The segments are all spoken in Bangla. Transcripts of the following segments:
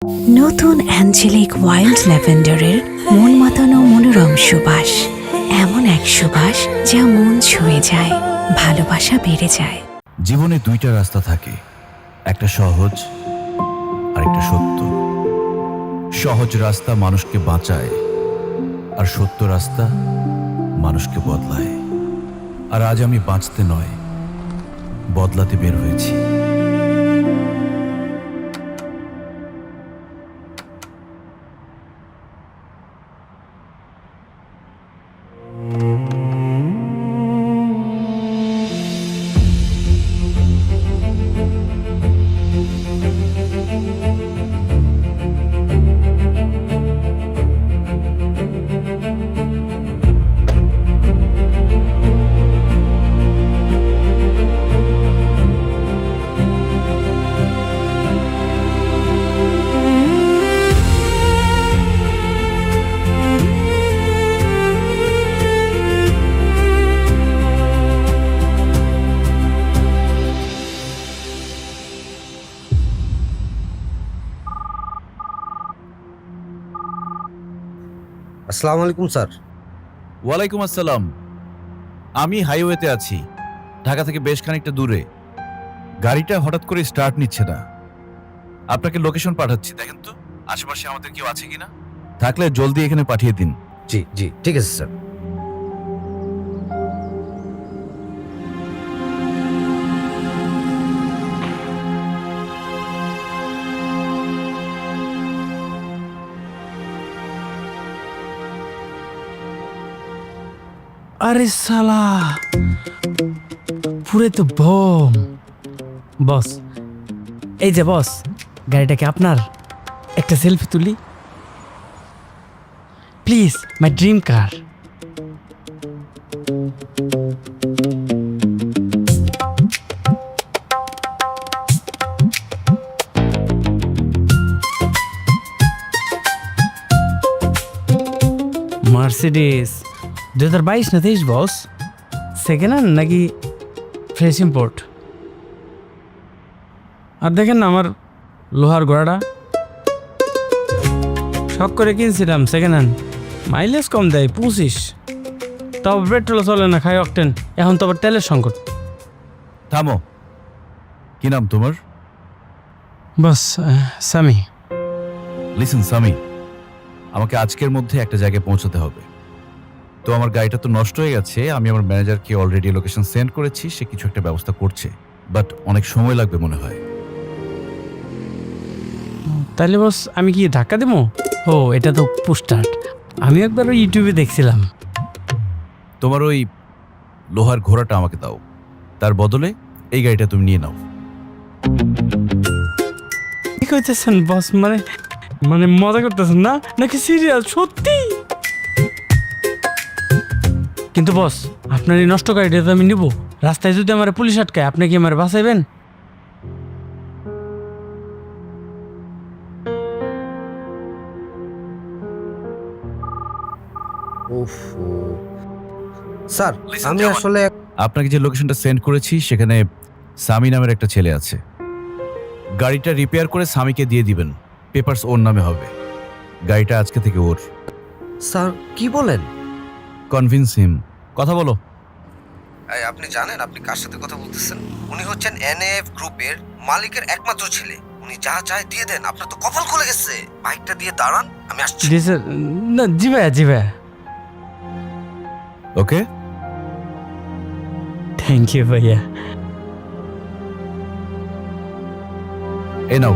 নতুন অ্যাঞ্জেলিক ওয়াইল্ড ল্যাভেন্ডারের মন মাতানো মনোরম সুবাস, এমন এক সুবাস যা মন ছুঁয়ে যায়, ভালোবাসা বেড়ে যায়। জীবনে দুইটা রাস্তা থাকে, একটা সহজ আর একটা সত্য। সহজ রাস্তা মানুষকে বাঁচায়, আর সত্য রাস্তা মানুষকে বদলায়। আর আজ আমি বাঁচতে নয়, বদলাতে বের হয়েছি। আসসালামু আলাইকুম স্যার। ওয়ালাইকুম আসসালাম। আমি হাইওয়েতে আছি, ঢাকা থেকে বেশ খানিকটা দূরে। গাড়িটা হঠাৎ করে স্টার্ট নিচ্ছে না। আপনাকে লোকেশন পাঠাচ্ছি, দেখেন তো আশেপাশে আমাদের কেউ আছে কিনা। থাকলে জলদি এখানে পাঠিয়ে দিন। জি জি, ঠিক আছে স্যার। আরে সালা, পুরে তো বম। বস, এই যে বস, গাড়িটা কি আপনার? একটা সেলফি তুলি please, my dream car. Mercedes 2022 না 23 বস? সেকেন্ড হ্যান্ড নাকি ফ্রেশ ইম্পোর্ট? আর দেখেন না আমার লোহার ঘোড়াটা, শখ করে কিনছিলাম সেকেন্ড হ্যান্ড। মাইলেজ কম দেয় 25, তাও পেট্রোল চলে না, খাই অকটেন। এখন তো আবার তেলের সংকট। থামো, কি নাম তোমার? বস সামি। লিসেন সামি, আমাকে আজকের মধ্যে একটা জায়গায় পৌঁছাতে হবে। তো আমার গাড়িটা তো নষ্ট হয়ে গেছে, আমি আমার ম্যানেজারকে অলরেডি লোকেশন সেন্ড করেছি, সে কিছু একটা ব্যবস্থা করছে, বাট অনেক সময় লাগবে মনে হয়। তাহলে বস আমি কি ধাক্কা দেবো? ও এটা তো পুস্টার্ট, আমি একবার ওই ইউটিউবে দেখছিলাম। তোমার ওই লোহার ঘোড়াটা আমাকে দাও, তার বদলে এই গাড়িটা তুমি নিয়ে নাও। কি করতেছেন বস? মানে মানে মজা করতেছেন না নাকি সিরিয়াস সত্যি? কিন্তু বস, আপনার এই নষ্ট গাড়িটা তো আমি নিব। রাস্তায় যদি আমার পুলিশ আটকায়, আপনি কি আমার বাঁচাইবেন? উফ স্যার, Listen, আমি যেমন- আসলে আপনাকে যে লোকেশনটা সেন্ড করেছি সেখানে সামি নামের একটা ছেলে আছে। গাড়িটা রিপেয়ার করে সামিকে দিয়ে দিবেন, পেপারস ওর নামে হবে। গাড়িটা আজকে থেকে ওর। স্যার কি বলেন? Convince him. কথা বলো। আপনি জানেন আপনি কার সাথে কথা বলতেছেন? উনি হচ্ছেন এনএফ গ্রুপের মালিকের একমাত্র ছেলে। উনি যা চায় দিয়ে দেন। আপনার তো কপাল খুলে গেছে। বাইকটা দিয়ে দাঁড়ান, আমি আসছি। জি স্যার। না জি ভাইয়া, জি ভাইয়া। ওকে, থ্যাংক ইউ ভাইয়া। এ নাও।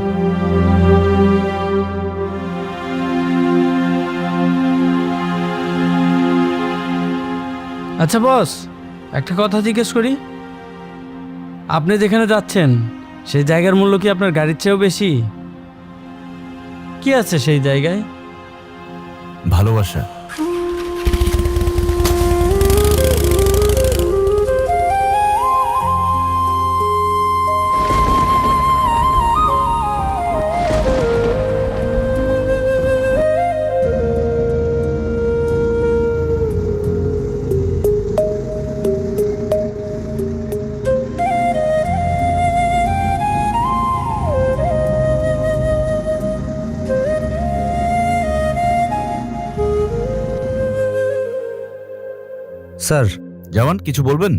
আচ্ছা বস, একটা কথা জিজ্ঞেস করি। আপনি যেখানে যাচ্ছেন সেই জায়গার মূল্য কি আপনার গাড়ির চেয়েও বেশি? কি আছে সেই জায়গায়? ভালোবাসা। স্যার, জওয়ান কিছু বলবেন?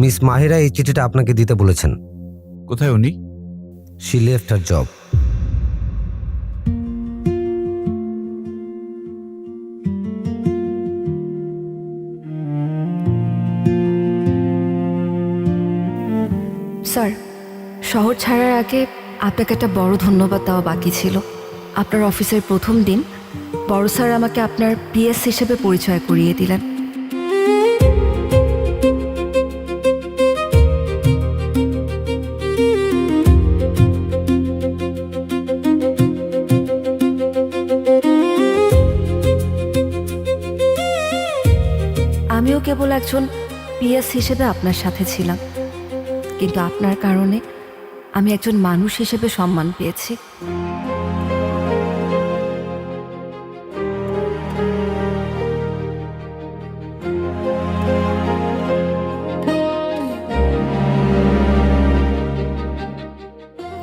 মিস মাহিরা এই চিঠিটা আপনাকে দিতে বলেছেন। কোথায় উনি? She left her job. Sir, শহর ছাড়ার আগে আপনাকে একটা বড় ধন্যবাদ দেওয়া বাকি ছিল। আপনার অফিসের প্রথম দিন বড় স্যার আমাকে আপনার পিএস হিসেবে পরিচয় করিয়ে দিলেন। আমিও কেবল একজন পিএস হিসেবে আপনার সাথে ছিলাম, কিন্তু আপনার কারণে আমি একজন মানুষ হিসেবে সম্মান পেয়েছি।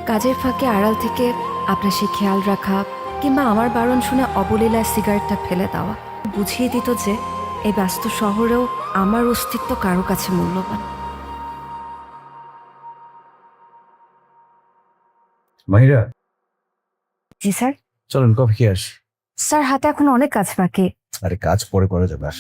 কাজের ফাঁকে আড়াল থেকে আপনার সে খেয়াল রাখা কিংবা আমার বারণ শুনে অবলীলায় সিগারেটটা ফেলে দেওয়া বুঝিয়ে দিত যে এই ব্যস্ত শহরেও আমার অস্তিত্ব কারো কাছে মূল্যবান। মাহিরা, জি স্যার। চলেন কফি খেয়ে আসি। স্যার, হাতে এখন অনেক কাজ বাকি। আরে কাজ পরে করা যাবে, আস।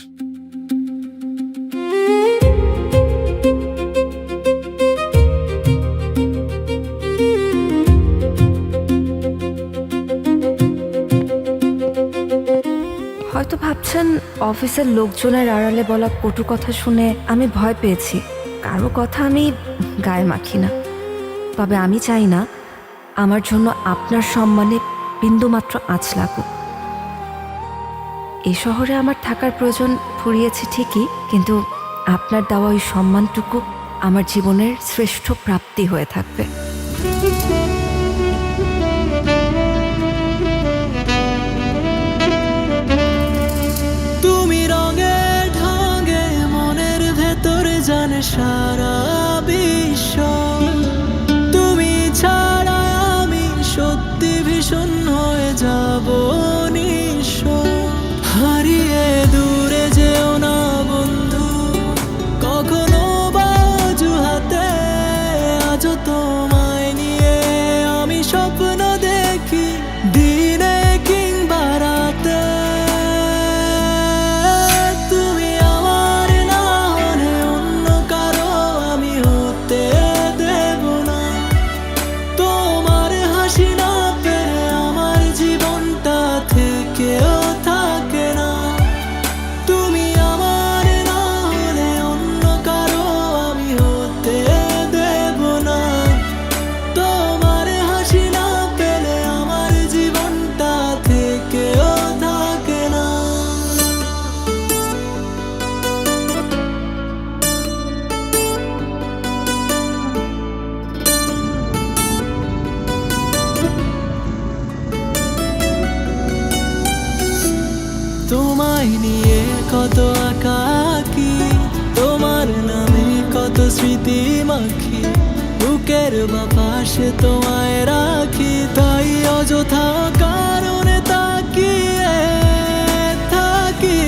হয়তো ভাবছেন অফিসের লোকজনের আড়ালে বলা কটু কথা শুনে আমি ভয় পেয়েছি। কারো কথা আমি গায়ে মাখি না, তবে আমি চাই না আমার জন্য আপনার সম্মানে বিন্দুমাত্র আঁচ লাগুক। এই শহরে আমার থাকার প্রয়োজন ফুরিয়েছে ঠিকই, কিন্তু আপনার দেওয়া ওই সম্মানটুকু আমার জীবনের শ্রেষ্ঠ প্রাপ্তি হয়ে থাকবে। তুমি রঙে ঢঙে মনের ভেতরে জানে সারা বিশ্ব, তুমি ছাড়া আমি সত্যি ভীষণ হয়ে যাব নিঃস্ব। হারিয়ে দূরে যেও না বন্ধু, কখনো বা অজুহাতে, আজও তোমায় নিয়ে আমি স্বপ্ন দেখি দিনে কিংবা রাতে। তুমি আমার না হলে অন্য কারো আমি হতে দেব না। তোমার হাসি না পেলে আমার জীবনটা থেকেও থাকে না। তুমি আমার না হলে অন্য কারো আমি হতে দেব না। তোমার হাসি না পেলে আমার জীবনটা থেকেও থাকে না। তোমায় নিয়ে কত আঁকাকি, তোমার নামে কত স্মৃতি মাখি, বুকের বাপাশে তোমায় রাখি, তাই অযথা কারণে তাকিয়ে থাকি।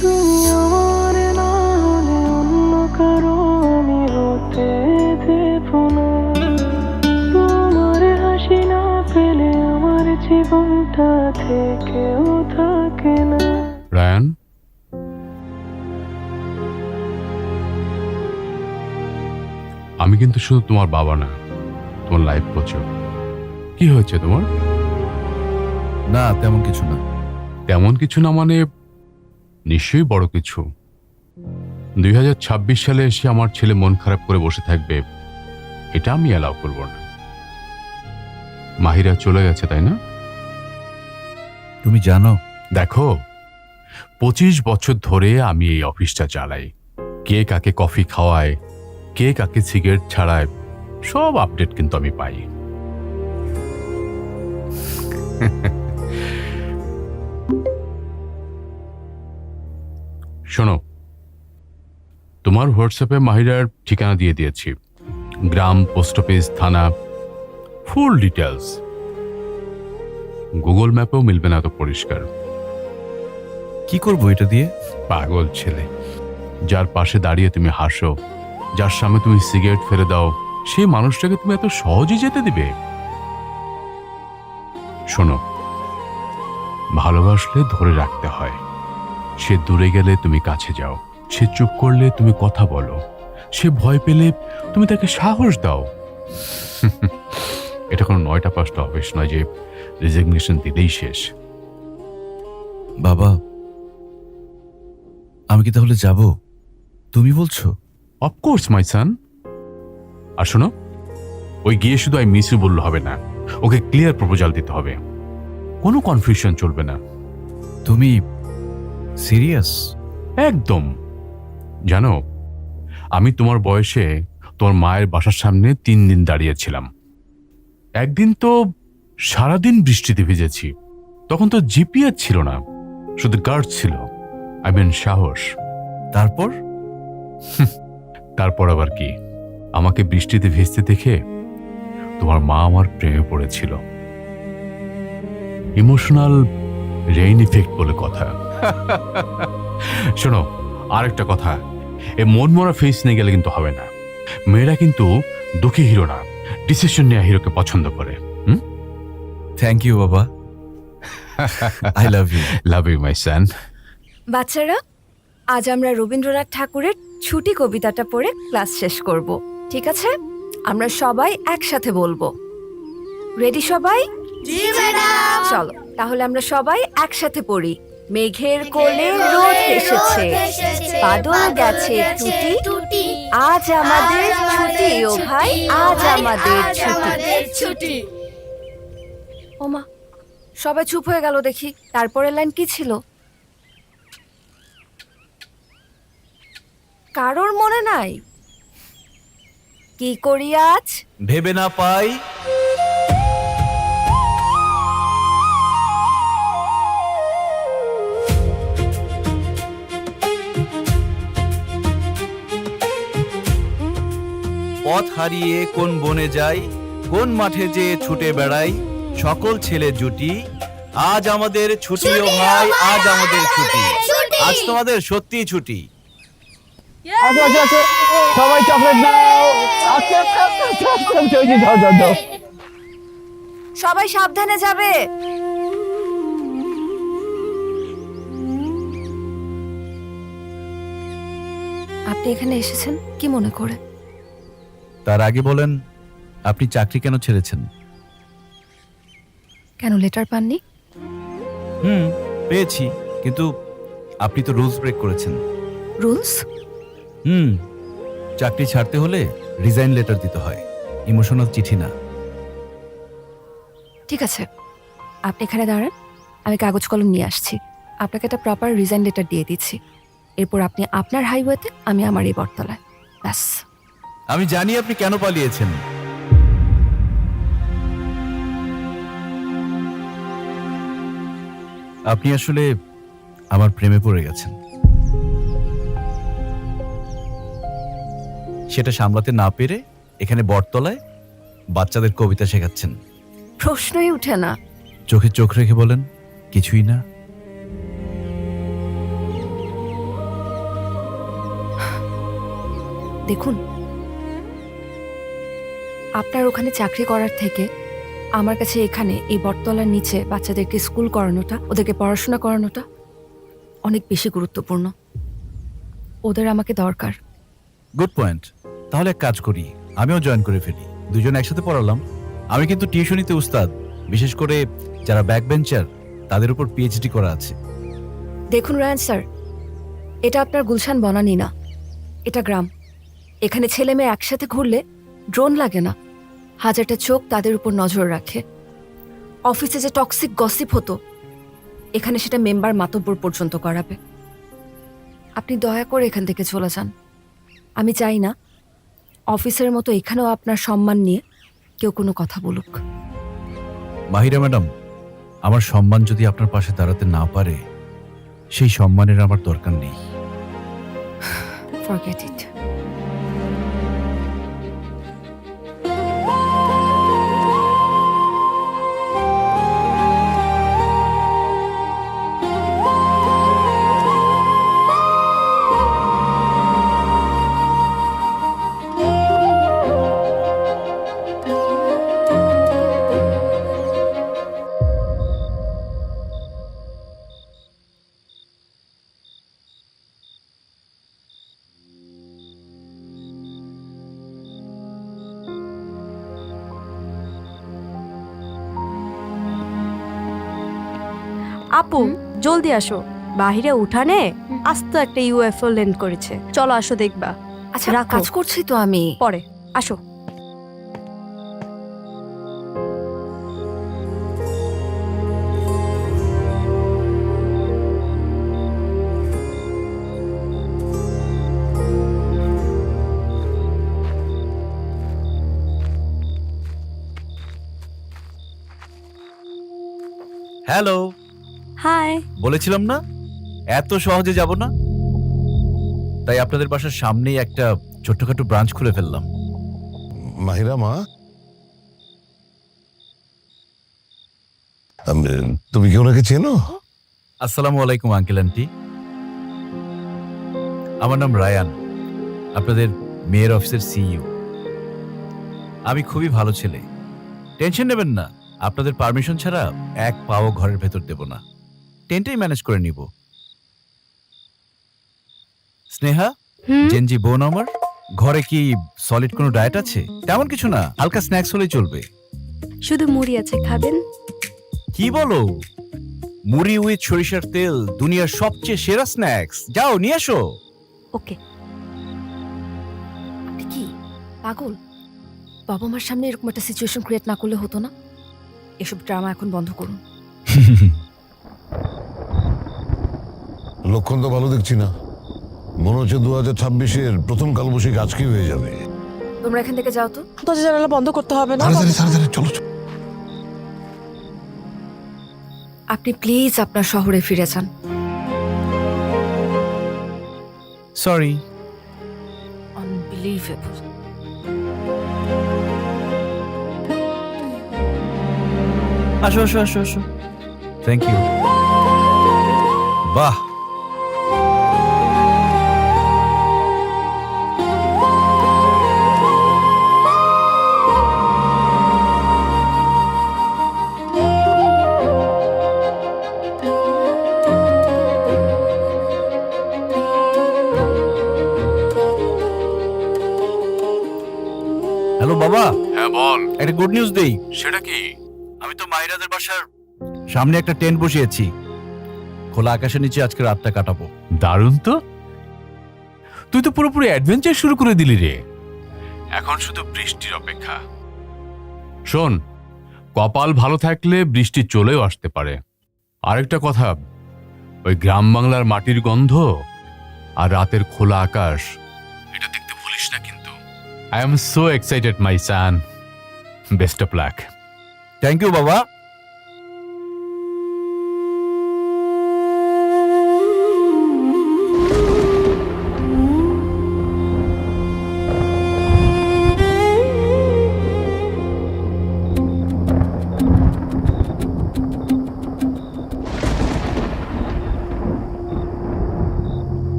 তুমি আমার না হলে অন্য কারো আমি হতে দেব না। তোমার হাসি না পেলে আমার জীবনটা থেকেও থাকে না। রায়ান, আমি কিন্তু শুধু তোমার বাবা না, তোমার লাইফ কোচও। কি হয়েছে তোমার? না, তেমন কিছু না। তেমন কিছু না মানে নিশ্চয়ই বড় কিছু। 2026 সালে এসে আমার ছেলে মন খারাপ করে বসে থাকবে, এটা আমি অ্যালাউ করব না। মাহিরা চলে গেছে, তাই না? তুমি জানো, দেখো, 25 বছর ধরে আমি এই অফিসটা চালাই। কে কাকে কফি খাওয়ায়, কে কাকে সিগারেট ছাড়ায়, সব আপডেট কিন্তু আমি পাই। শোনো, তোমার হোয়াটসঅ্যাপে মাহিরার ঠিকানা দিয়ে দিয়েছি, গ্রাম, পোস্ট অফিস, থানা, ফুল ডিটেলস। গুগল ম্যাপেও মিলবে না এত পরিষ্কার। কি করব এটা দিয়ে? পাগল ছেলে, যার পাশে দাঁড়িয়ে তুমি হাসো, যার সামনে তুমি সিগারেট ফেলে দাও, সেই মানুষটাকে তুমি এত সহজে যেতে দিবে? শোনো, ভালোবাসলে ধরে রাখতে হয়। সে দূরে গেলে তুমি কাছে যাও, সে চুপ করলে তুমি কথা বলো, সে ভয় পেলে তুমি তাকে সাহস দাও। এটা কোনো 9টা 5টা অফিস নয় যে রেজিগনেশন দিলেই শেষ। বাবা, আমি কি তাহলে যাব? তুমি বলছো? অফকোর্স মাই সান। আর শোনো, ওই গিয়ে শুধু আই মিস ইউ বললে হবে না, ওকে ক্লিয়ার প্রপোজাল দিতে হবে, কোনো কনফিউশন চলবে না। তুমি সিরিয়াস? একদম। জানো, আমি তোমার বয়সে তোমার মায়ের বাসার সামনে 3 দিন দাঁড়িয়েছিলাম। একদিন তো সারাদিন বৃষ্টিতে ভিজেছি, তখন তো জিপিএস ছিল না, শুধু গার্ড ছিল, আই মিন সাহস। তারপর? তারপর আবার কি, আমাকে বৃষ্টিতে ভিজতে দেখে তোমার মা আমার প্রেমে পড়েছিল। ইমোশনাল রেইন ইফেক্ট বলে কথা। শোনো, আরেকটা কথা, এ মন মরা ফেস নিয়ে গেলে কিন্তু হবে না। মেয়েরা কিন্তু দুঃখী হিরো না, ডিসিশন নেওয়া হিরোকে পছন্দ করে। থ্যাংক ইউ বাবা। I love you. Love you my son. বাচ্চারা, আজ আমরা রবীন্দ্রনাথ ঠাকুরের ছুটি কবিতাটা পড়ে ক্লাস শেষ করব, ঠিক আছে? আমরা সবাই একসাথে বলবো। রেডি সবাই? চলো তাহলে আমরা সবাই একসাথে পড়ি। মেঘের কোলে রোদ এসেছে, বাদল গেছে টুটি, আজ আমাদের ছুটি ও ভাই, আজ আমাদের ছুটি। ওমা, সবাই চুপ হয়ে গেল দেখি। তারপরের লাইন কি ছিল? কারোর মনে নাই? কি করি আজ? ভেবে না পাই পথ হারিয়ে কোন বনে যাই, কোন মাঠে যে ছুটে বেড়াই, সকল ছেলে জুটি, আজ আমাদের ছুটি ও ভাই, আজ আমাদের ছুটি, আজ তোমাদের সত্যি ছুটি। সবাই চকলেট নাও। যাও। সবাই সাবধানে যাবে। আপনি এখানে এসেছেন কি মনে করে? তার আগে বলেন, আপনি চাকরি কেন ছেড়েছেন? কেন লেটার পাননি? পেয়েছি, কিন্তু আপনি তো রুলস ব্রেক করেছেন। রুলস? চাকরি ছাড়তে হলে রিজাইন লেটার দিতে হয়, ইমোশনাল চিঠি না। ঠিক আছে, আপনি এখানে দাঁড়ান, আমি কাগজ কলম নিয়ে আসছি। আপনাকে একটা প্রপার রিজাইন লেটার দিয়ে দিচ্ছি। এরপর আপনি আপনার হাইওয়েতে, আমি আমার এই বটতলায়। ব্যাস। আমি জানি আপনি কেন পালিয়েছেন। আপনি আসলে আমার প্রেমে পড়ে গেছেন। সেটা সামলাতে না পেরে এখানে বটতলায় বাচ্চাদের কবিতা শেখাচ্ছেন। প্রশ্নই উঠে না। চোখে চোখ রেখে বলেন, কিছুই না। দেখুন, আপনার ওখানে চাকরি করার থেকে আমার কাছে এখানে এই বটতলার নিচে বাচ্চাদেরকে স্কুল করানোটা, ওদেরকে পড়াশোনা করানোটা অনেক বেশি গুরুত্বপূর্ণ। ওদের আমাকে দরকার। Good point. তাহলে এক কাজ করি, আমিও জয়েন করে ফেলি, দুজন একসাথে পড়ালাম। আমি কিন্তু টিউশনিতে উস্তাদ, বিশেষ করে যারা ব্যাক বেঞ্চার তাদের উপর পিএইচডি করা আছে। দেখুন রায়ান স্যার, এটা আপনার গুলশান বনানী না, এটা গ্রাম। এখানে ছেলে মেয়ে একসাথে ঘুরলে ড্রোন লাগে না, হাজারটা চোখ তাদের উপর নজর রাখে। অফিসে যে টক্সিক গসিপ হতো, এখানে সেটা মেম্বার মাতব্বর পর্যন্ত করাবে। আপনি দয়া করে এখান থেকে চলে যান। আমি চাই না অফিসের মতো এখানেও আপনার সম্মান নিয়ে কেউ কোনো কথা বলুক। মাহিরা ম্যাডাম, আমার সম্মান যদি আপনার পাশে দাঁড়াতে না পারে, সেই সম্মানের আমার দরকার নেই। Forget it. আপু জলদি আসো, বাহিরে উঠানে আস্ত একটা ইউএফও ল্যান্ড করেছে। চলো আসো দেখবা। আচ্ছা রাখো। কাজ করছি তো আমি। পরে আসো। Hello, hi. বলেছিলাম না এত সহজে যাব না, তাই আপনাদের বাসার সামনেই একটা ছোট্টখাটো ব্রাঞ্চ খুলে ফেললাম। মাহিরা মা, তুমি কি ওনাকে চেনো? আসসালামু আলাইকুম আঙ্কেল আন্টি, আমার নাম রায়ান, আপনাদের মেয়ের অফিসের সিইও। আমি খুবই ভালো ছেলে, টেনশন নেবেন না। আপনাদের পারমিশন ছাড়া এক পাও ঘরের ভেতর দেব না, টেন্টেই ম্যানেজ করে নিব। স্নেহা, জেনজি বোন আমার, ঘরে কি সলিড কোনো ডায়েট আছে? তেমন কিছু না, হালকা স্ন্যাক্স হলেই চলবে। শুধু মুড়ি আছে, খাবেন? কি বলো? মুড়ি উইথ সরিষার তেল দুনিয়ার সবচেয়ে সেরা স্ন্যাক্স, যাও নিয়ে এসো। ওকে। আপনি কি পাগল? বাবা মার সামনে এরকম একটা সিচুয়েশন ক্রিয়েট না করলে হতো না? এসব ড্রামা এখন বন্ধ করুন। লক্ষণ তো ভালো দেখছি না, মনে হচ্ছে 2026-এর প্রথম কালবৈশাখী আজকে হয়ে যাবে। তোমরা এখান থেকে যাও তো। দরজা জানালা বন্ধ করতে হবে না? তাড়াতাড়ি তাড়াতাড়ি চলো চলো। আপনি প্লিজ আপনার শহরে ফিরে যান। সরি। আনবিলিভেবল। আসো আসো আসো আসো, থ্যাংক ইউ। বাহ, হ্যালো বাবা। হ্যাঁ বল, একটা গুড নিউজ দেই। সেটা কি? আমি তো মাহিরাদের বাসার সামনে একটা টেন্ট বসিয়েছি, খোলা আকাশের নিচে আজকে রাতটা কাটাবো। দারুণ তো, তুই তো পুরোপুরি অ্যাডভেঞ্চার শুরু করে দিলি রে। এখন শুধু বৃষ্টির অপেক্ষা। শোন, কপাল ভালো থাকলে বৃষ্টি চলেও আসতে পারে। আরেকটা কথা, ওই গ্রাম বাংলার মাটির গন্ধ আর রাতের খোলা আকাশ, এটা দেখতে ভুলিস না কিন্তু। I am so excited my son, best of luck. Thank you বাবা।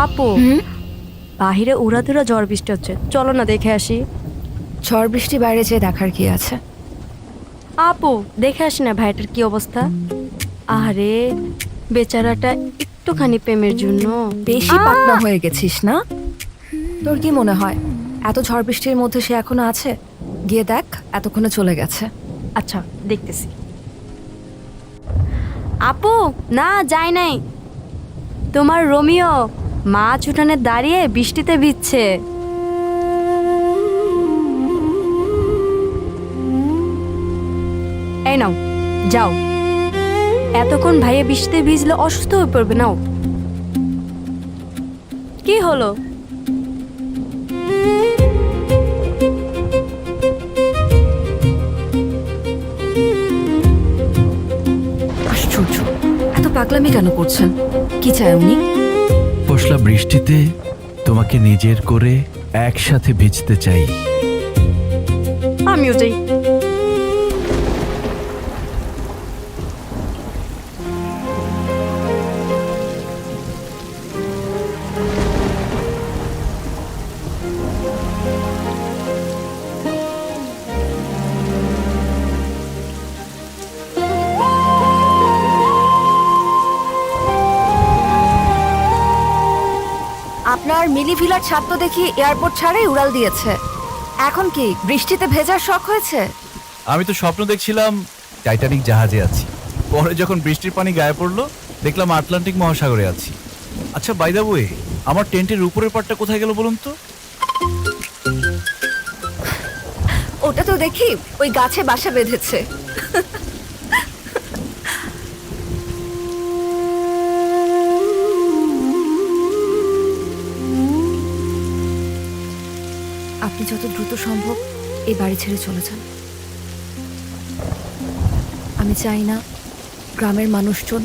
আপু, বাহিরে উড়াধুরা ঝড় বৃষ্টি হচ্ছে, চলো না দেখে আসি। ঝড় বৃষ্টি বাইরে যেয়ে দেখার কি আছে? আপু দেখে আসি না ভাইটার কি অবস্থা। আরে বেচারাটা একটুখানি প্রেমের জন্য বেশি পাকনা হয়ে গেছিস না? তোর কি মনে হয় এত ঝড় বৃষ্টির মধ্যে সে এখনো আছে? গিয়ে দেখ, এতক্ষণে চলে গেছে। আচ্ছা দেখতেছি। আপু না, যায় নাই। তোমার রোমিও মাছ উঠানে দাঁড়িয়ে বৃষ্টিতে ভিজছে। এই নাও, যাও। এতক্ষণ ভাইয়া বৃষ্টিতে ভিজলে অসুস্থ হয়ে পড়বে। নাও। কি হলো? আশ্চর্য, এত পাগলামি কেন করছেন? কি চায় উনি? পশলা বৃষ্টিতে তোমাকে নিজের করে একসাথে ভিজতে চাই। আমিও যাই। আপনার মিলি ভিলার ছাদ তো দেখি এয়ারপোর্ট ছাড়াই উড়াল দিয়েছে। এখন কি বৃষ্টিতে ভেজার শখ হয়েছে? আমি তো স্বপ্ন দেখছিলাম টাইটানিক জাহাজে আছি, পরে যখন বৃষ্টির পানি গায়ে পড়লো দেখলাম আটলান্টিক মহাসাগরে আছি। আচ্ছা বাই দ্য ওয়ে, আমার টেন্টের উপরের পাটটা কোথায় গেল বলুন তো? ওটা তো দেখি ওই গাছে বাসা বেঁধেছে। আপনি যত দ্রুত সম্ভব এই বাড়ি ছেড়ে চলে যান। আমি চাই না গ্রামের মানুষজন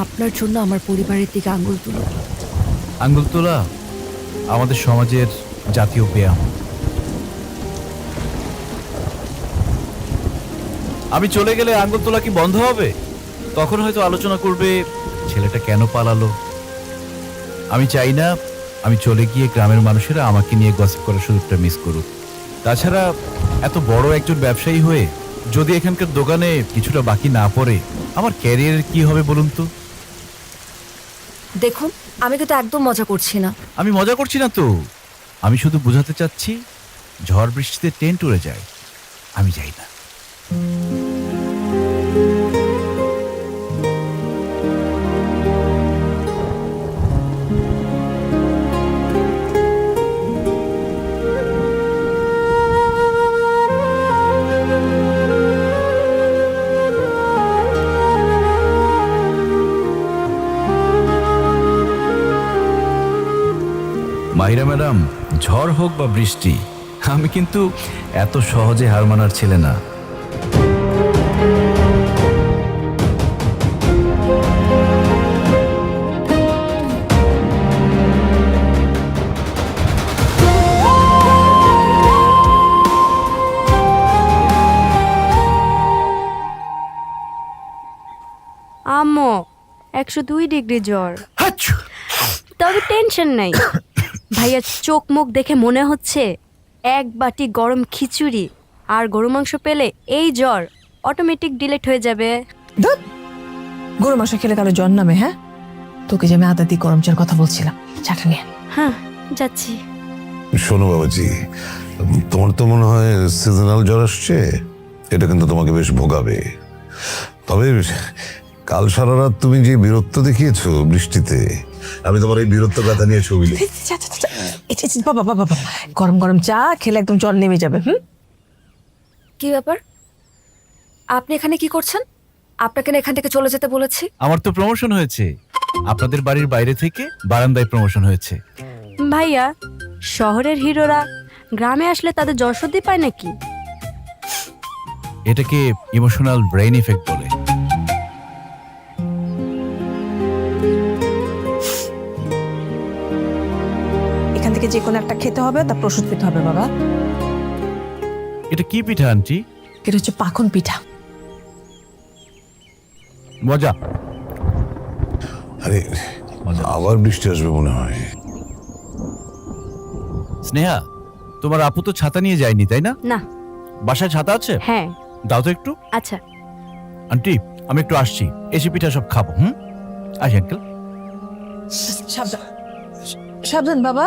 আপনার জন্য আমার পরিবারের দিকে আঙ্গুল তুলুক। আঙ্গুল তোলা আমাদের সমাজের জাতীয় ব্যায়াম। আমি চলে গেলে আঙ্গুল তোলা কি বন্ধ হবে? তখন হয়তো আলোচনা করবে ছেলেটা কেন পালালো। আমি চাই না আমি চলে গিয়ে গ্রামের মানুষেরা আমাকে নিয়ে গসিপ করার সুযোগটা মিস করুক। তাছাড়া এত বড় একজন ব্যবসায়ী হয়ে যদি এখানকার দোকানে কিছুটা বাকি না পড়ে আমার ক্যারিয়ারের কি হবে বলুন তো? দেখুন, আমি কিন্তু একদম মজা করছি না। আমি মজা করছি না তো, আমি শুধু বোঝাতে চাচ্ছি ঝড় বৃষ্টিতে টেন্ট উড়ে যায়, আমি যাই না। মাহিরা ম্যাডাম, ঝড় হোক বা বৃষ্টি, আমি কিন্তু এত সহজে হার মানার ছেলে না। আম্মু 102 ডিগ্রি জ্বর, তবে টেনশন নাই। ভাইয়ার চোখ মুখ দেখে মনে হচ্ছে এক বাটি গরম খিচুড়ি আর গরু মাংস পেলে এই জ্বর অটোমেটিক ডিলিট হয়ে যাবে। ধুৎ, গরু মাংস খেলে কারো জ্বর নামে? হ্যাঁ, তোকে যে আমি আদা দিয়ে গরম চার কথা বলছিলাম, চাটা নিয়ে। হ্যাঁ, যাচ্ছি। শোনো বাবাজি, তোমার তো মনে হয় সিজনাল জ্বর আসছে। এটা কিন্তু তোমাকে বেশ ভোগাবে। তবে কাল সারা রাত তুমি যে বীরত্ব দেখিয়েছো বৃষ্টিতে, আমি তোমার এই বীরত্ব কথা নিয়ে ছবি লিখি। বাবা বাবা বাবা, গরম গরম চা খেলে একদম জ্বর নেমে যাবে। কি ব্যাপার? আপনি এখানে কি করছেন? আপনাকে না এখান থেকে চলে যেতে বলেছি। আমার তো প্রমোশন হয়েছে, আপনাদের বাড়ির বাইরে থেকে বারান্দায় প্রমোশন হয়েছে। ভাইয়া, শহরের হিরোরা গ্রামে আসলে তাদের জ্বর সর্দি পায় নাকি? এটাকে ইমোশনাল ব্রেইন ইফেক্ট বলে। এখান থেকে যে কোনো একটা খেতে হবে, তার প্রস্তুত পেতে হবে বাবা। এটা কি পিঠা আন্টি? এটা হচ্ছে পাখন পিঠা। মজা। আরে আবার বৃষ্টি আসবে মনে হয়। স্নেহা, তোমার আপু তো ছাতা নিয়ে যায়নি তাই না? না। বাসায় ছাতা আছে? হ্যাঁ। দাও তো একটু। আচ্ছা। আন্টি, আমি একটু আসছি, এসে পিঠা সব খাবো। আসি আঙ্কেল। সাবধান সাবধান বাবা।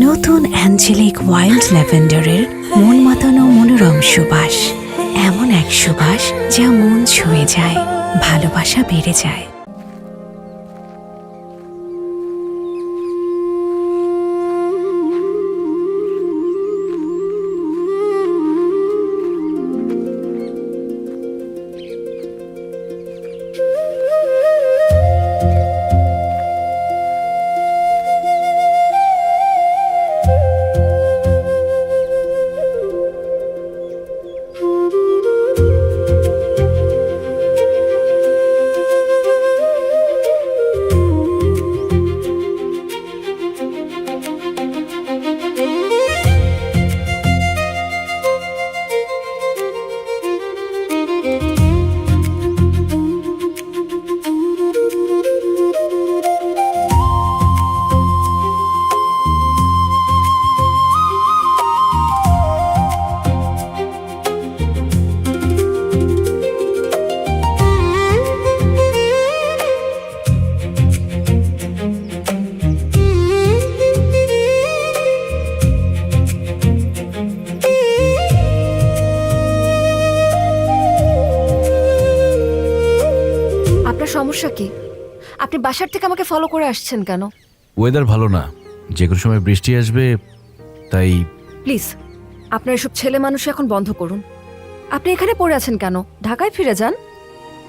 নতুন অ্যাঞ্জেলিক ওয়াইল্ড ল্যাভেন্ডারের মন মাতানো মনোরম সুবাস, এমন এক সুবাস যা মন ছুঁয়ে যায়, ভালোবাসা বেড়ে যায়। আপনার সমস্যা কি? আপনি বাসার থেকে আমাকে ফলো করে আসছেন কেন? ওয়েদার ভালো না, যে কোনো সময় বৃষ্টি আসবে, তাই প্লিজ আপনার এসব ছেলে মানুষ এখন বন্ধ করুন। আপনি এখানে পড়ে আছেন কেন? ঢাকায় ফিরে যান।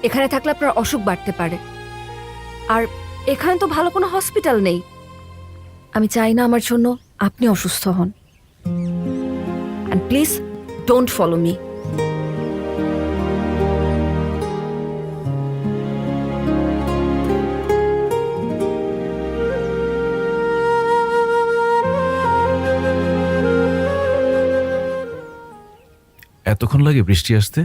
এখানে থাকলে আপনার অসুখ বাড়তে পারে। আর এখানে তো ভালো কোনো হসপিটাল নেই। আমি চাই না আমার জন্য আপনি অসুস্থ হন। And please don't follow me. এতক্ষণ লাগে বৃষ্টি আসতে?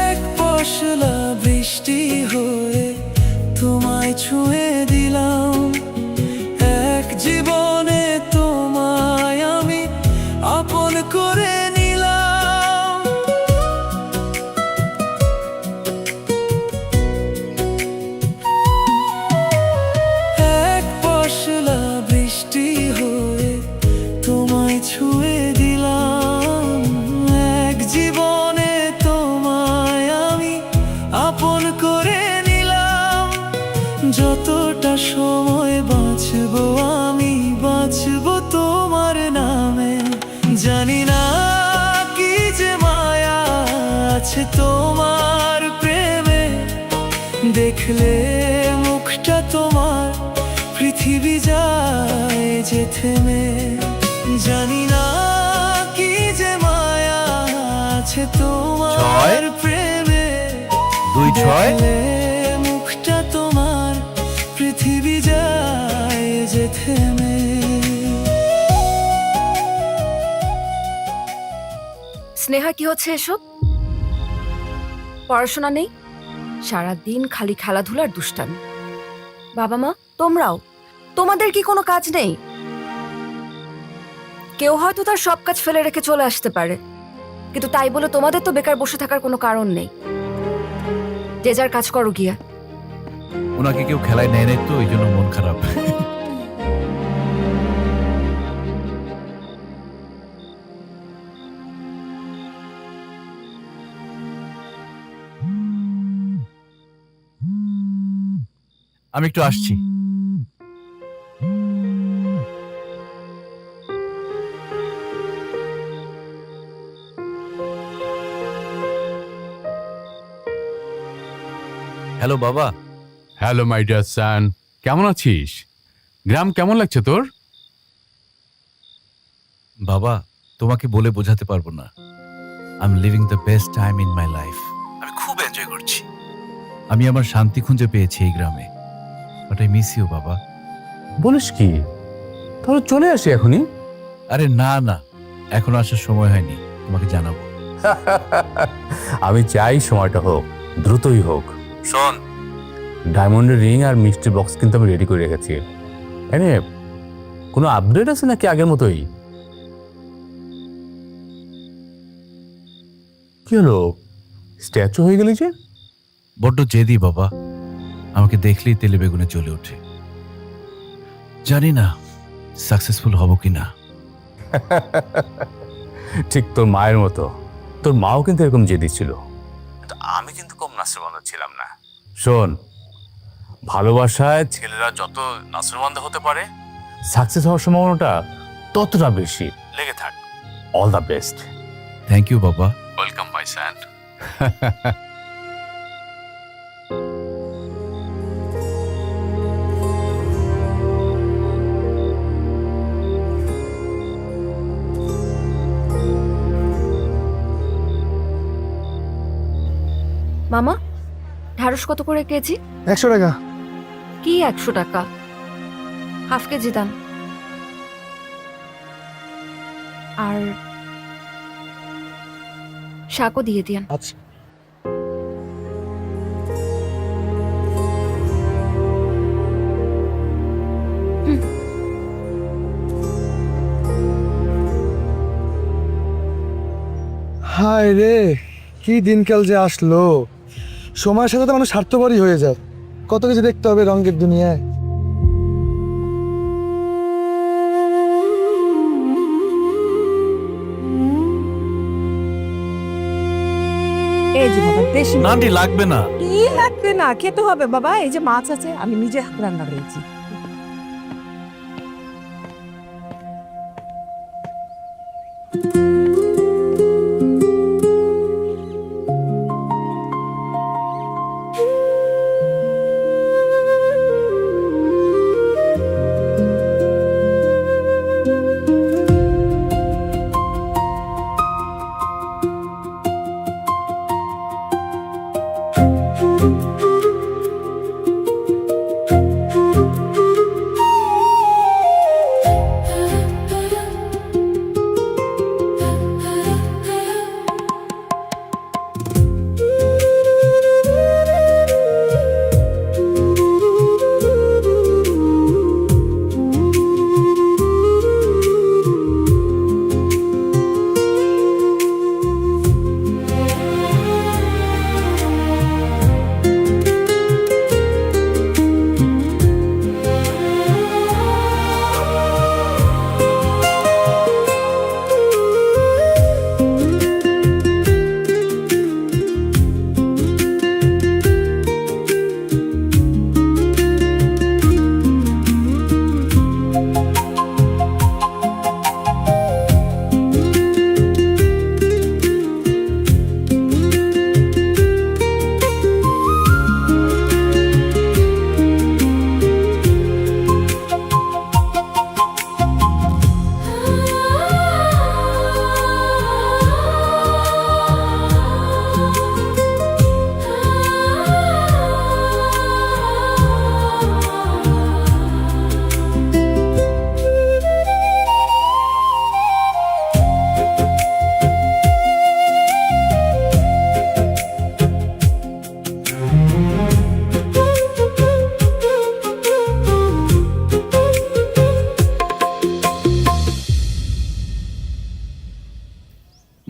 এক পশলা বৃষ্টি হয়ে তোমায় ছুঁয়ে দিলাম। এক জীবনে তোমায় আমি আপন করে নিলাম। এক পশলা বৃষ্টি হয়ে তোমায় ছুঁয়ে দিলাম। এক জীবনে তোমায় আমি আপন করে নিলাম। যতটা সময় বাঁচবো আমি বাঁচবো তোমার নামে। জানি না কি যে মায়া আছে তোমার প্রেমে। দেখলে মুখটা তোমার পৃথিবী যায় যে থেমে। জানি না কি যে মায়া আছে তোমার প্রেমে। 2-6 দেখলে মুখটা তোমার পৃথিবী যায় যে থেমে। স্নেহা, কি হচ্ছে এসব? পড়াশোনা নেই, সারাদিন খালি খেলাধুলার দুষ্টামি। বাবা মা তোমরাও, তোমাদের কি কোনো কাজ নেই? কেউ হয়তো তার সব কাজ ফেলে রেখে চলে আসতে পারে, কিন্তু তাই বলে তোমাদের তো বেকার বসে থাকার কোনো কারণ নেই। যে যার কাজ করো গিয়া। ওনাকে কেউ খেলায় নেয় নাই তো, এই জন্য মন খারাপ। আমি একটু আসছি। হ্যালো বাবা। হ্যালো মাই ডিয়ার সান, কেমন আছিস? গ্রাম কেমন লাগছে তোর? বাবা, তোমাকে বলে বোঝাতে পারবো না। I am living the best time in my life. আমি খুব এনজয় করছি। আমি আমার শান্তি খুঁজে পেয়েছি এই গ্রামে। বাট আই মিস ইউ বাবা। বলিস কি? তাহলে চলে আসি এখনই। আরে না না, এখনো আসার সময় হয়নি, তোমাকে জানাবো। আমি চাই সময়টা হোক, দ্রুতই হোক। শোন, ডায়মন্ডের রিং আর মিষ্টি বক্স কিন্তু আমি রেডি করে রেখেছি। এনে কোনো আপডেট আছে নাকি আগের মতোই? কি হলো, স্ট্যাচু হয়ে গেলি যে? বড্ড জেদি বাবা, আমাকে দেখলেই তেলে বেগুনে চলে ওঠে। জানি না সাকসেসফুল হব কি না। ঠিক তোর মায়ের মতো। তোর মাও কিন্তু এরকম জেদি ছিল, কিন্তু আমি কিন্তু কম নাসরবান্ধা ছিলাম না। শোন, ভালোবাসায় ছেলেরা যত নাসরবান্ধা হতে পারে, সাকসেস হওয়ার সম্ভাবনাটা ততটা বেশি। লেগে থাক। All the best. Thank you বাবা। Welcome my son. মামা, ঢ্যাঁড়স কত করে কেজি? 100 টাকা। কি 100 টাকা? হাফ কেজি দাম। আর শাকও দিয়ে দিয়েন। আচ্ছা। হায় রে, কি দিনকাল যে আসলো। সময়ের সাথে তো মানুষ স্বার্থপরই হয়ে যায়। কত কিছু দেখতে হবে রঙের দুনিয়ায়। এই যে বাবা দেশি না আন্টি, লাগবে না। কি লাগবে না, খেতে হবে বাবা। এই যে মাছ আছে, আমি নিজে হাতে রান্না করেছি।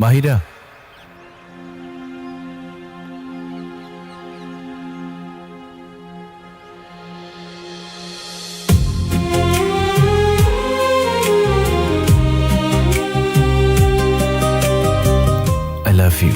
Mahira, I love you.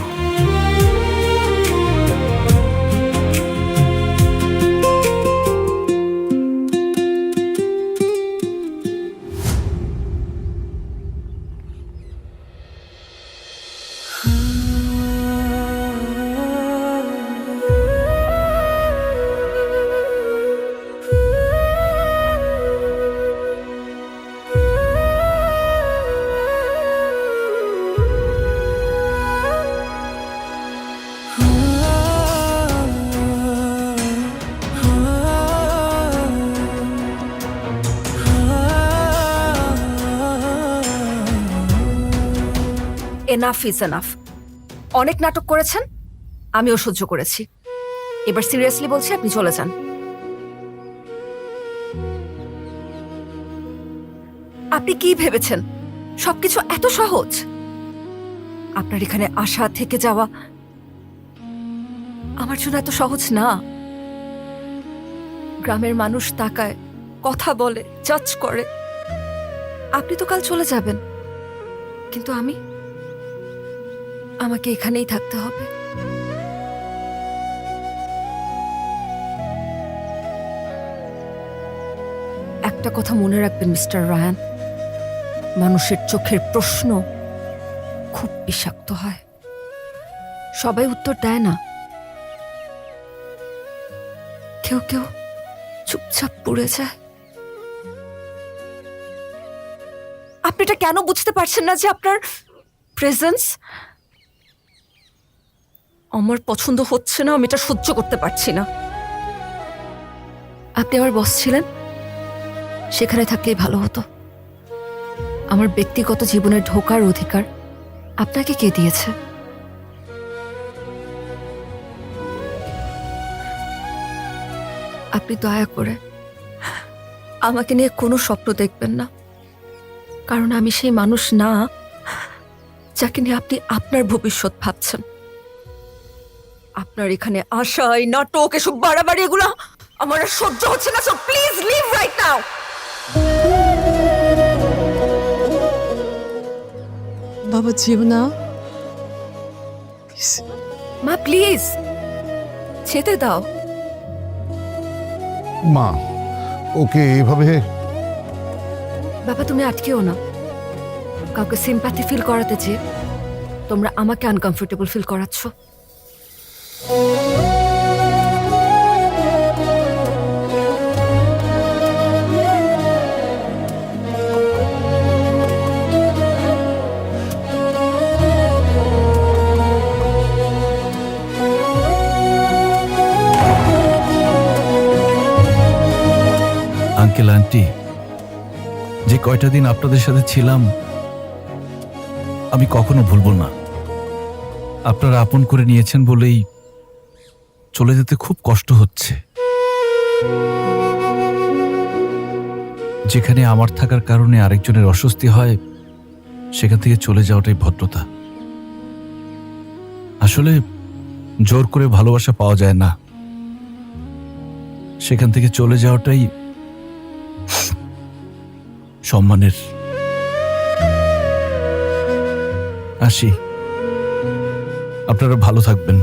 Enough is enough. অনেক নাটক করেছেন, আমিও সহ্য করেছি। এবার সিরিয়াসলি বলছি, আপনি চলে যান। আপনি কি ভেবেছেন সবকিছু এত সহজ? আপনার এখানে আসা থেকে যাওয়া আমার জন্য এত সহজ না। গ্রামের মানুষ তাকায়, কথা বলে, জাজ করে। আপনি তো কাল চলে যাবেন, কিন্তু আমাকে এখানেই থাকতে হবে। একটা কথা মনে রাখবেন মিস্টার রায়ান, মানুষের চোখের প্রশ্ন খুব বিষাক্ত হয়। সবাই উত্তর দেয় না, কেউ কেউ চুপচাপ পুড়ে যায়। আপনি এটা কেন বুঝতে পারছেন না যে আপনার প্রেজেন্স আমার পছন্দ হচ্ছে না? আমি এটা সহ্য করতে পারছি না। আপনি আমার বস ছিলেন, সেখানে থাকলেই ভালো হতো। আমার ব্যক্তিগত জীবনে ঢোকার অধিকার আপনাকে কে দিয়েছে? আপনি দয়া করে আমাকে নিয়ে কোনো স্বপ্ন দেখবেন না, কারণ আমি সেই মানুষ না যাকে নিয়ে আপনি আপনার ভবিষ্যৎ ভাবছেন। আপনার এখানে আসা, এই নাটক, এসব বাড়াবাড়ি, এগুলো আমার আর সহ্য হচ্ছে না। So please leave right now. বাবা যেও না। মা প্লিজ যেতে দাও। মা, ওকে এইভাবে বাবা তুমি আটকেও না। কাউকে সিম্প্যাথি ফিল করাতে যে তোমরা আমাকে আনকমফোর্টেবল ফিল করাচ্ছ। আঙ্কেল আন্টি, যে কয়টা দিন আপনাদের সাথে ছিলাম আমি কখনো ভুলব না। আপনারা আপন করে নিয়েছেন বলেই চলে যেতে খুব কষ্ট হচ্ছে। যেখানে আমার থাকার কারণে আরেকজনের অস্বস্তি হয়, সেখান থেকে চলে যাওয়াটাই ভদ্রতা। আসলে জোর করে ভালোবাসা পাওয়া যায় না, সেখান থেকে চলে যাওয়াটাই সম্মানের। আসি, আপনারা ভালো থাকবেন।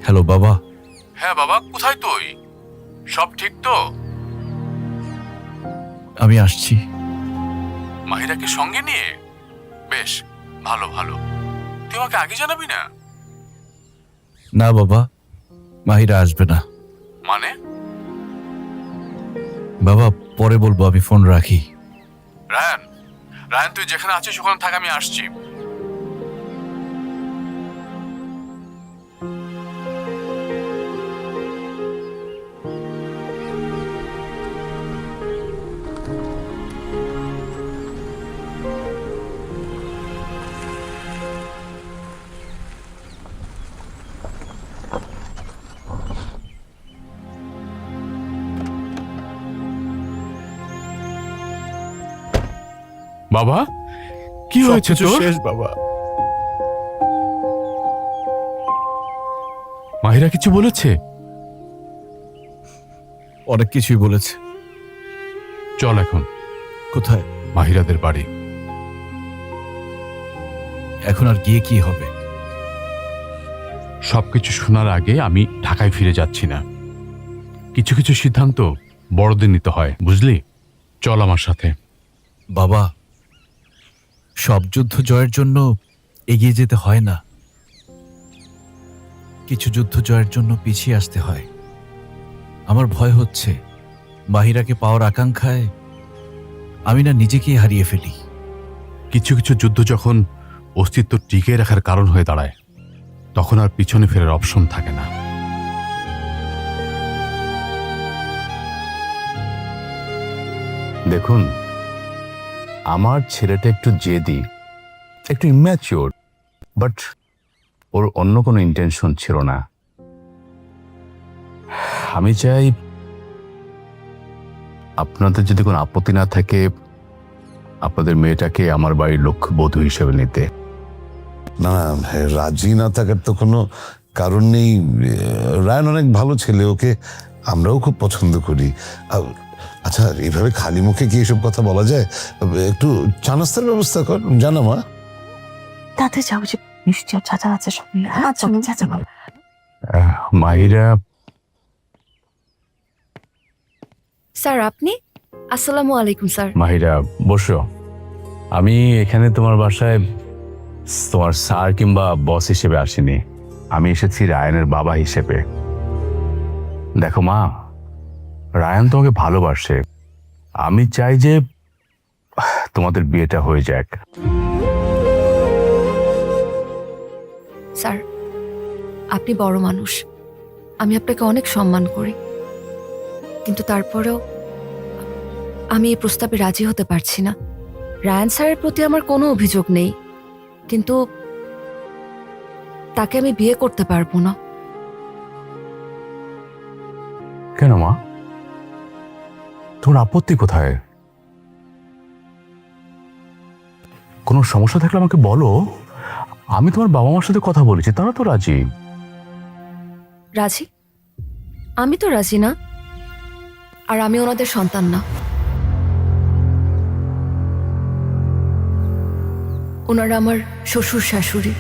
হ্যালো বাবা। হ্যাঁ বাবা, কোথায় তুই? সব ঠিক তো? আমি আসছি। মাহিরাকে সঙ্গে নিয়ে? বেশ, ভালো ভালো। তুই আমাকে আগে জানাবি না? না বাবা, মাহিরা আসবে না। মানে? বাবা পরে বলবো, আমি ফোন রাখি। রায়ান, রায়ান তুই যেখানে আছিস ওখানে থাক, আমি আসছি। বাবা, কি হয়েছে তোর? শেষ বাবা। মাহিরা কিছু বলেছে? অনেক কিছুই বলেছে। চল এখন। কোথায়? মাহিরাদের বাড়ি। এখন আর গিয়ে কি হবে? সবকিছু শোনার আগে আমি ঢাকায় ফিরে যাচ্ছি না। কিছু কিছু সিদ্ধান্ত বড়দের নিতে হয়, বুঝলি? চল আমার সাথে। বাবা, সব যুদ্ধ জয়ের জন্য এগিয়ে যেতে হয় না, কিছু যুদ্ধ জয়ের জন্য পিছিয়ে আসতে হয়। আমার ভয় হচ্ছে মাহিরাকে পাওয়ার আকাঙ্ক্ষায় আমি না নিজেকেই হারিয়ে ফেলি। কিছু কিছু যুদ্ধ যখন অস্তিত্ব টিকে রাখার কারণ হয়ে দাঁড়ায়, তখন আর পিছনে ফেরার অপশন থাকে না। দেখুন, আমার ছেলেটা একটু জেদি, একটু ইম্যাচিওর, বাট ওর অন্য কোনো ইন্টেনশন ছিল না। আমি চাই আপনাদের যদি কোনো আপত্তি না থাকে আপনাদের মেয়েটাকে আমার বাড়ির লক্ষ্যবধূ হিসেবে নিতে। না, রাজি না থাকার তো কোনো কারণ নেই। রায়ান অনেক ভালো ছেলে, ওকে আমরাও খুব পছন্দ করি। আচ্ছা, এইভাবে খালি মুখে কি এসব কথা বলা যায়? একটু চা নাস্তার ব্যবস্থা কর, জানা মা। তাতে যাও যে মিষ্টি আর চাচা আছে সব। আচ্ছা চাচা বল। মাহিরা, স্যার আপনি? আসসালামু আলাইকুম স্যার। মাহিরা বসো। আমি এখানে তোমার বাসায় তোমার স্যার কিংবা বস হিসেবে আসিনি, আমি এসেছি রায়ানের বাবা হিসেবে। দেখো মা, রায়ান তোমাকে ভালোবাসে, আমি চাই যে তোমাদের বিয়েটা হয়ে যাক। স্যার আপনি বড় মানুষ, আমি আপনাকে অনেক সম্মান করি, কিন্তু তারপরেও আমি এই প্রস্তাবে রাজি হতে পারছি না। রায়ান স্যারের প্রতি আমার কোনো অভিযোগ নেই, কিন্তু তাকে আমি বিয়ে করতে পারবো না। কেন মা, তোমার আপত্তি কোথায়? কোনো সমস্যা থাকলে আমাকে বলো, আমি তোমার বাবা মার সাথে কথা বলেছি, তারা তো রাজি। রাজি? আমি তো রাজি না, আর আমি ওনাদের সন্তান না। ওনারা আমার শ্বশুর শাশুড়ি।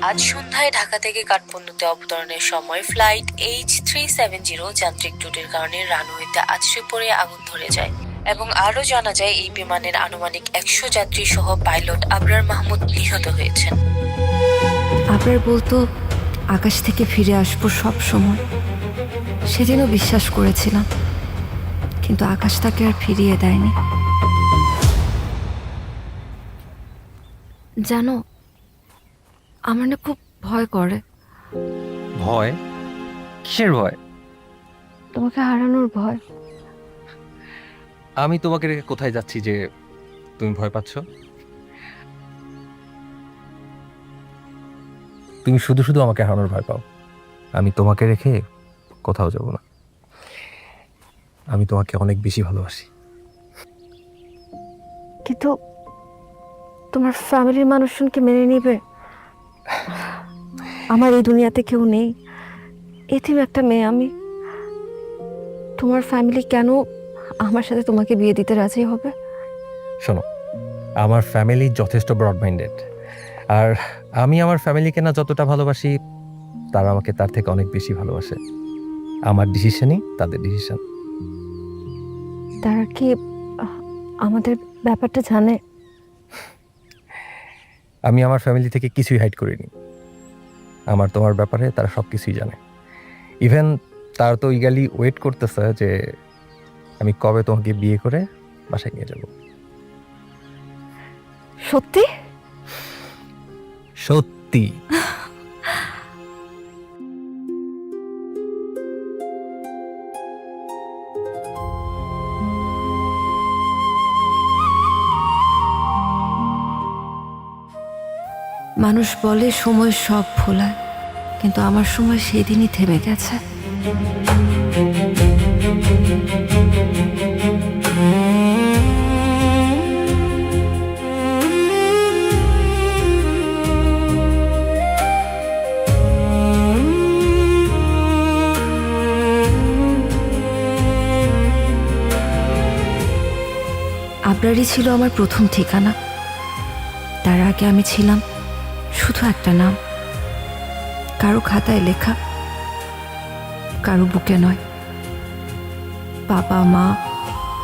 আজ সন্ধ্যায় ঢাকা থেকে কাঠমান্ডুতে অবতরণের সময় ফ্লাইট H370 যান্ত্রিক ত্রুটির কারণে রানওয়েতে আছড়ে পড়ে আগুন ধরে যায় এবং আরও জানা যায় এই বিমানের আনুমানিক 100 যাত্রী সহ পাইলট আবরার মাহমুদ নিহত হয়েছেন। আবরার বলতো আকাশ থেকে ফিরে আসবো সব সময়। সেদিনও বিশ্বাস করেছিলাম, কিন্তু আকাশ তাকে আর ফিরিয়ে দেয়নি। জানো, আমার না খুব ভয় করে। ভয়? কিসের ভয়? তোমাকে হারানোর ভয়। আমি তোমাকে রেখে কোথায় যাচ্ছি যে তুমি ভয় পাচ্ছ? তুমি শুধু শুধু আমাকে হারানোর ভয় পাও। আমি তোমাকে রেখে কোথাও যাব না। আমি তোমাকে অনেক বেশি ভালোবাসি। কিন্তু তোমার ফ্যামিলির মানুষজন কি মেনে নিবে? আমার এই দুনিয়াতে কেউ নেই, এতিম একটা মেয়ে আমি। তোমার ফ্যামিলি কেন আমার সাথে তোমাকে বিয়ে দিতে রাজি হবে? শোনো, আমার ফ্যামিলি যথেষ্ট ব্রড মাইন্ডেড, আর আমি আমার ফ্যামিলিকে না যতটা ভালোবাসি তারা আমাকে তার থেকে অনেক বেশি ভালোবাসে। আমার ডিসিশনই তাদের ডিসিশন। তারা কি আমাদের ব্যাপারটা জানে? আমি আমার ফ্যামিলি থেকে কিছুই হাইড করিনি। আমার তোমার ব্যাপারে তারা সব কিছুই জানে। ইভেন তারা তো ইগালি ওয়েট করতেছে যে আমি কবে তোমাকে বিয়ে করে বাসায় নিয়ে যাব। সত্যি? সত্যি। মানুষ বলে সময় সব ভোলায়, কিন্তু আমার সময় সেদিনই থেমে গেছে। আবরারই ছিল আমার প্রথম ঠিকানা। তার আগে আমি ছিলাম শুধু একটা নাম, কারো খাতায় লেখা, কারো বুকে নয়। বাবা মা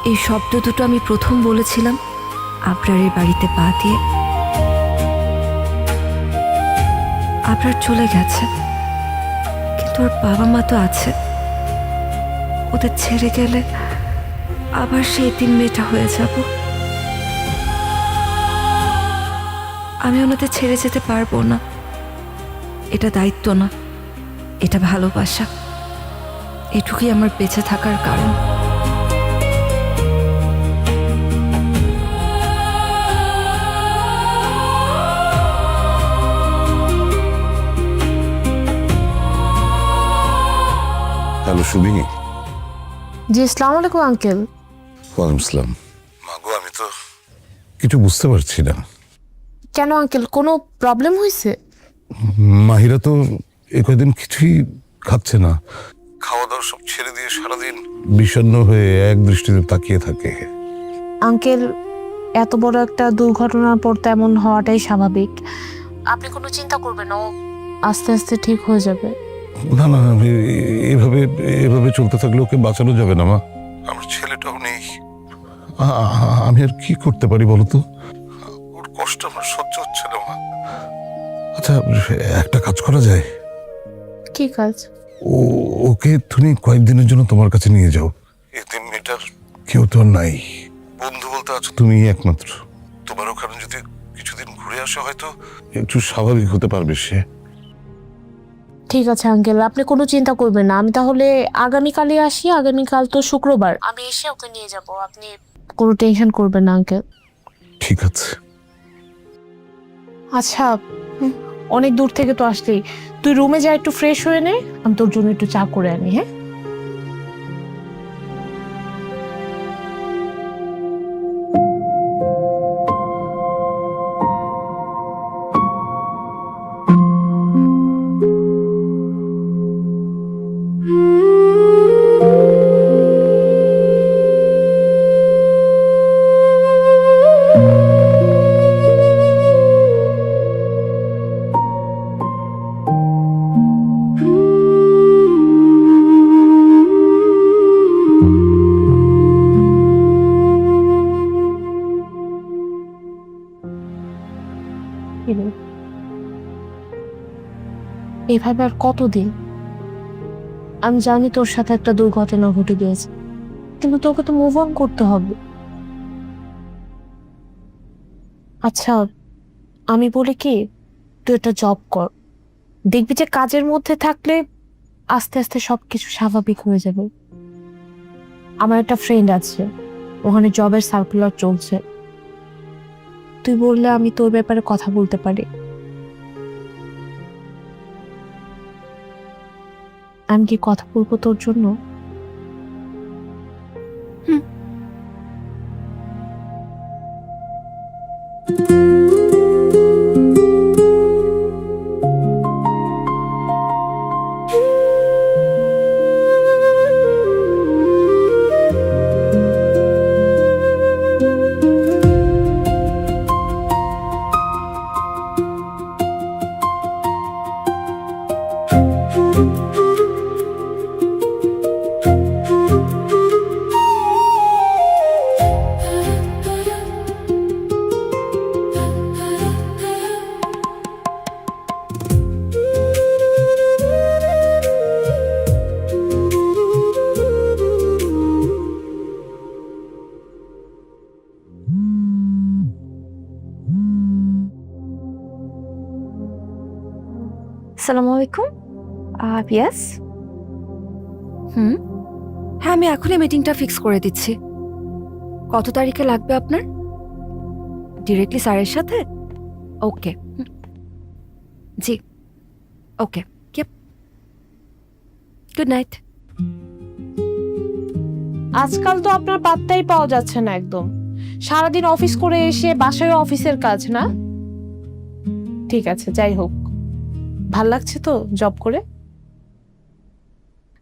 এই শব্দ দুটো আমি প্রথম বলেছিলাম আবরারের বাড়িতে পা দিয়ে। আবরার চলে গেছে, কিন্তু ওর বাবা মা তো আছে। ওদের ছেড়ে গেলে আবার সেই দিন মেয়েটা হয়ে যাব। আমি ওনাদের ছেড়ে যেতে পারবো না। এটা দায়িত্ব না, এটা ভালোবাসা। এটুকুই আমার বেঁচে থাকার কারণ। হ্যালো সুমি। জি আসসালামু আলাইকুম আঙ্কেল। ওয়ালাইকুম আসসালাম। মাগো, আমি তো কিছু বুঝতে পারছি না। কেন আঙ্কেল, কোনো প্রবলেম হয়েছে? মাহিরা তো এ কয়দিন কিছুই খাচ্ছে না, খাওয়া দাওয়া সব ছেড়ে দিয়ে সারাদিন বিষণ্ণ হয়ে এক দৃষ্টিতে তাকিয়ে থাকে। আঙ্কেল, এত বড় একটা দুর্ঘটনার পর তেমন হওয়াটাই স্বাভাবিক। আপনি কোনো চিন্তা করবেন না, ও আস্তে আস্তে ঠিক হয়ে যাবে। না না, এভাবে এভাবে চলতে থাকলে ওকে বাঁচানো যাবে না মা। আমার ছেলেটাও নেই, আমি আর কি করতে পারি বলো তো? ওর কষ্ট আমার সহ্য হচ্ছে না মা। আচ্ছা, একটা কাজ করা যায়। কি কাজ? ওকে তুমি কয়েকদিনের জন্য তোমার কাছে নিয়ে যাও। এতে মেয়েটার কেউ তো আর নাই, বন্ধু বলতে আছো তুমি একমাত্র। তোমার ওখানে যদি কিছুদিন ঘুরে আসা, হয়তো একটু স্বাভাবিক হতে পারবে সে। ঠিক আছে আঙ্কেল, আপনি কোনো চিন্তা করবেন না। আমি তাহলে আগামীকালই আসি। আগামীকাল তো শুক্রবার, আমি এসে ওকে নিয়ে যাব। আপনি কোনো টেনশন করবেন না আঙ্কেল। ঠিক আছে। আচ্ছা, অনেক দূর থেকে তো আসলি, তুই রুমে যা, একটু ফ্রেশ হয়ে নে, আমি তোর জন্য একটু চা করে আনি। হ্যাঁ, এভাবে আর কতদিন? আমি জানি তোর সাথে একটা দুর্ঘটনা ঘটে গিয়েছে, কিন্তু তোকে তো মুভ অন করতে হবে। আচ্ছা, আমি বলি কি, তুই একটা জব কর, দেখবি যে কাজের মধ্যে থাকলে আস্তে আস্তে সবকিছু স্বাভাবিক হয়ে যাবে। আমার একটা ফ্রেন্ড আছে, ওখানে জবের সার্কুলার চলছে, তুই বললে আমি তোর ব্যাপারে কথা বলতে পারি। আমি কি কথা বলবো তোর জন্য? আসসালামু আলাইকুম। ইয়েস। হ্যাঁ, আমি এখনই মিটিংটা ফিক্স করে দিচ্ছি। কত তারিখে লাগবে আপনার? ডিরেক্টলি স্যারের সাথে? ওকে। জি, ওকে। Good night. আজকাল তো আপনার পাত্তাই পাওয়া যাচ্ছে না একদম। সারাদিন অফিস করে এসে বাসায় অফিসের কাজ না? ঠিক আছে, যাই হোক, ভাল লাগছে তো জব করে?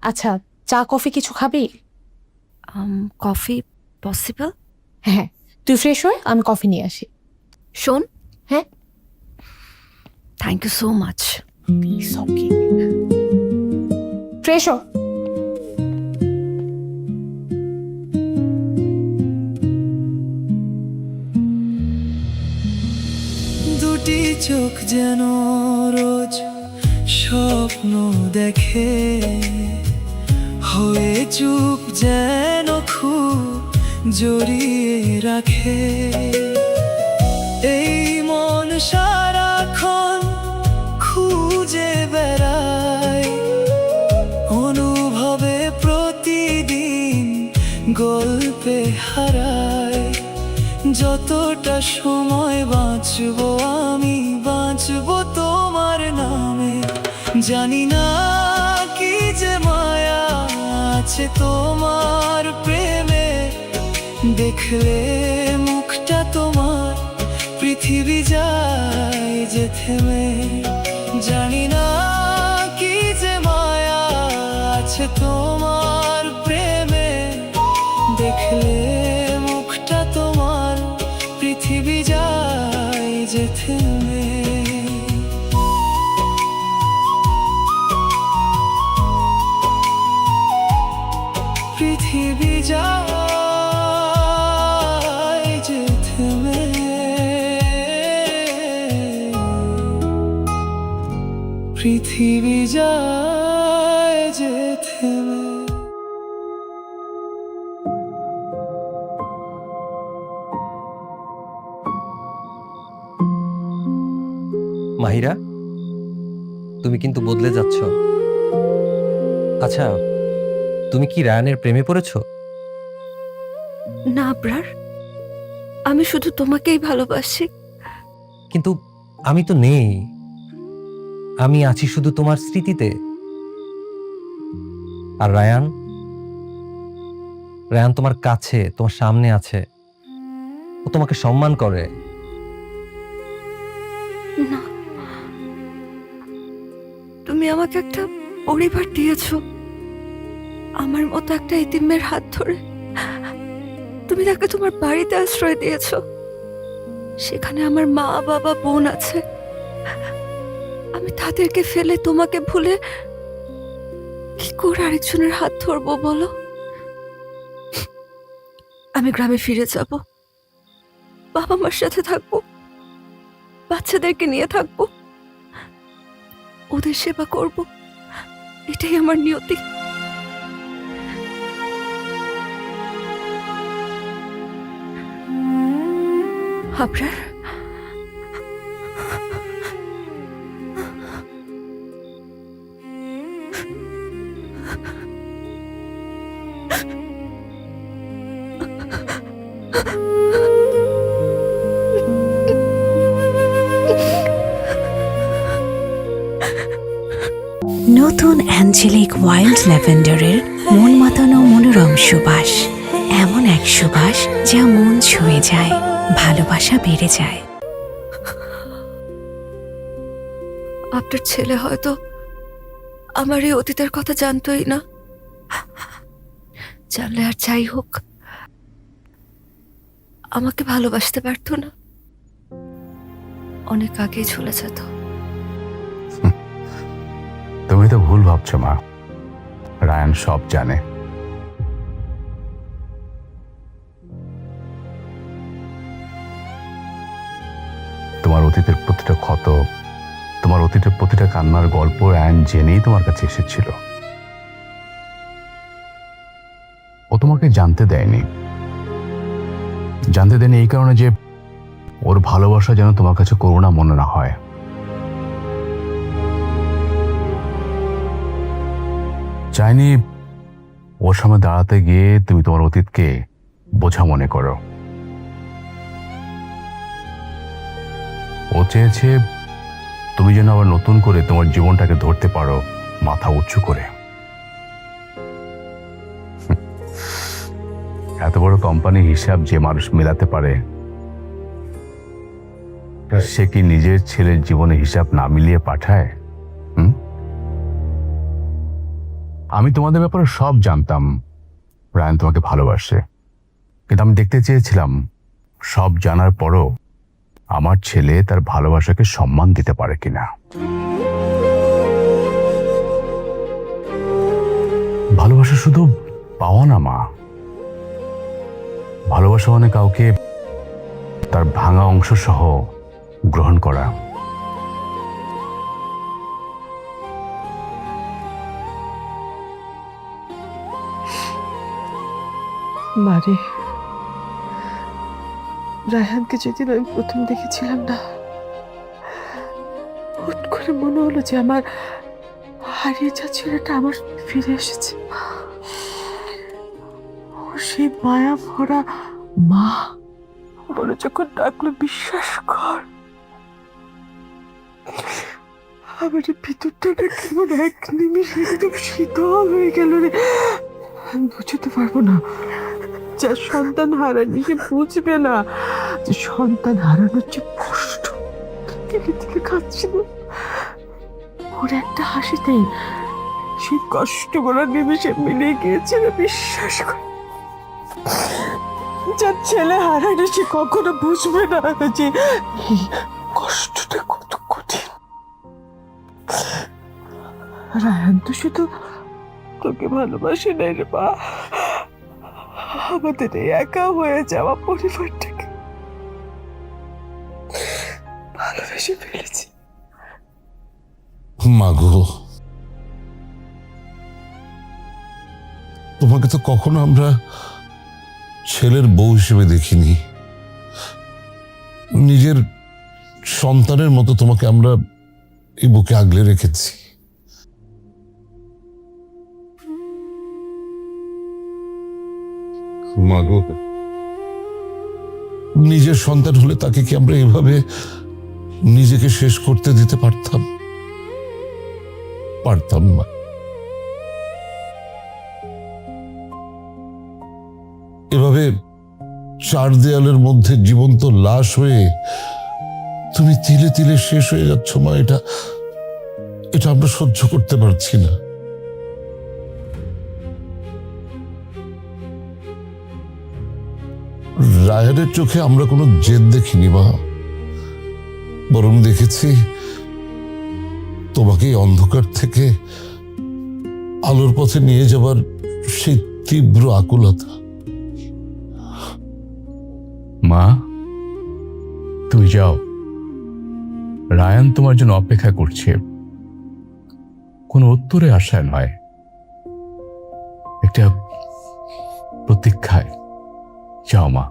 আচ্ছা, চা কফি কিছু খাবি? Coffee possible? হ্যাঁ, তুই ফ্রেশ হয়ে আমি কফি নিয়ে আসি। শোন। হ্যাঁ, thank you so much. Fresh হ। দুটি চোখ যেন রোজ স্বপ্ন দেখে, হয়ে চুপ যেন খুব জড়িয়ে রাখে। এই মন সারাক্ষণ খুঁজে বেড়ায়, অনুভবে প্রতিদিন গল্পে হারায়। যতটা সময় বাঁচবো আমি, বাঁচবো তোমার নামে। জানি না কি যে মায়া আছে তোমার প্রেমে, দেখলে মুখটা তোমার পৃথিবী যায় যে থেমে। জানি না কি যে মায়া আছে তোমার প্রেমে, দেখলে মুখটা তোমার পৃথিবী যায় যে থেমে। পৃথিবী যায় যে থেমে, পৃথিবী যায় যে থেমে। মাহিরা, তুমি কিন্তু বদলে যাচ্ছ। আচ্ছা, তুমি কি রায়ানের প্রেমে পড়েছো? না আবরার, আমি শুধু তোমাকেই ভালোবাসি। কিন্তু আমি তো নেই, আমি আছি শুধু তোমার স্মৃতিতে। আর রায়ান, রায়ান তোমার কাছে, তোমার সামনে আছে, ও তোমাকে সম্মান করে। না, তুমি আমাকে একটা পরিবার দিয়েছো, আমার মতো একটা এতিমের হাত ধরে। তুমি তাকে তোমার বাড়িতে আশ্রয় দিয়েছো, সেখানে আমার মা বাবা বোন আছে। আমি তাদেরকে ফেলে তোমাকে ভুলে কি করে আরেকজনের হাত ধরবো বলো? আমি গ্রামে ফিরে যাব, বাবা মার সাথে থাকবো, বাচ্চাদেরকে নিয়ে থাকবো, ওদের সেবা করব, এটাই আমার নিয়তি। আবরার, নতুন অ্যাঞ্জেলিক ওয়াইল্ড ল্যাভেন্ডারের মন মাতানো মনোরম সুবাস, এমন এক সুবাস যা মন ছুঁয়ে যায়, ভালোবাসা বেড়ে যায়। আপনার ছেলে হয়তো আমার এই অতীতের কথা জানতোই না, জানলে আর যাই হোক আমাকে ভালোবাসতে পারতো না, অনেক আগেই চলে যেত। তুমি তো ভুল ভাবছো মা, রায়ান সব জানে। তোমার অতীতের প্রতিটা ক্ষত, তোমার অতীতের প্রতিটা কান্নার গল্প রায়ান জেনেই তোমার কাছে এসেছিল। ও তোমাকে জানতে দেয়নি এই কারণে যে ওর ভালোবাসা যেন তোমার কাছে করুণা মনে না হয়। চাইনি ওর সামনে দাঁড়াতে গিয়ে তুমি তোমার অতীতকে বোঝা মনে করো। ও চেয়েছে তুমি যেন আবার নতুন করে তোমার জীবনটাকে ধরতে পারো মাথা উঁচু করে। এত বড় কোম্পানির হিসাব যে মানুষ মেলাতে পারে, সে কি নিজের ছেলের জীবনে হিসাব না মিলিয়ে পাঠায়? আমি তোমাদের ব্যাপারে সব জানতাম, রায়ান তোমাকে ভালোবাসে, কিন্তু আমি দেখতে চেয়েছিলাম সব জানার পরও আমার ছেলে তার ভালোবাসাকে সম্মান দিতে পারে কিনা। ভালোবাসা শুধু পাওয়া না মা, ভালোবাসা মানে কাউকে তার ভাঙা অংশ সহ গ্রহণ করা। মারে, রায়হানকে যেদিন আমি প্রথম দেখেছিলাম না, হুট করে মনে হলো যে আমার হারিয়ে যাওয়া ছেলেটা আমার ফিরে এসেছে। ও সেই মায়া ভরা মা বলে যখন ডাকলো বিশ্বাস কর, আমার ভিতরটা কেমন এক নিমিষে একদম শীতল হয়ে গেল রে। বুঝতে পারবো না। যার সন্তান হারানি সে বুঝবে না যে সন্তান হারানোর যে কষ্ট। থেকে থেকে খাচ্ছিল ওর একটা হাসিতেই সেই কষ্টগুলো নিমিশে মিলিয়ে গিয়েছিল। বিশ্বাস করে যার ছেলে হারানি সে কখনো বুঝবে না যে এই কষ্টটা কত কঠিন। রায়ান তো শুধু তোকে ভালোবাসে নাই রে মা, আমাদের এই একা হয়ে যাওয়া পরিবারটাকে ভালোবেসে ফেলেছি। মাগো, তোমাকে তো কখনো আমরা ছেলের বউ হিসেবে দেখিনি। নিজের সন্তানের মতো তোমাকে আমরা এই বুকে আগলে রেখেছি। মাগো, নিজের সন্তান হলে তাকে কি আমরা এভাবে নিজেকে শেষ করতে দিতে পারতাম? পারতাম না। এভাবে চার দেয়ালের মধ্যে জীবন্ত লাশ হয়ে তুমি তিলে তিলে শেষ হয়ে যাচ্ছ মা, এটা আমরা সহ্য করতে পারছি না। রায়ানের চোখে আমরা কোনো জেদ দেখিনি মা, বরং দেখেছি তোমাকে এই অন্ধকার থেকে আলোর পথে নিয়ে যাবার সেই তীব্র আকুলতা। মা, তুমি যাও, রায়ান তোমার জন্য অপেক্ষা করছে, কোনো উত্তরে আশায় নয়, একটা প্রতীক্ষায়। যাও মা।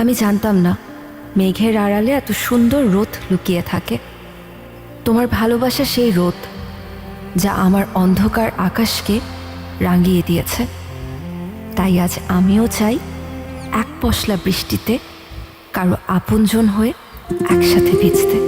আমি জানতাম না মেঘের আড়ালে এত সুন্দর রোদ লুকিয়ে থাকে। তোমার ভালোবাসা সেই রোদ যা আমার অন্ধকার আকাশকে রাঙিয়ে দিয়েছে। তাই আজ আমিও চাই এক পশলা বৃষ্টিতে কারো আপনজন হয়ে একসাথে ভিজতে।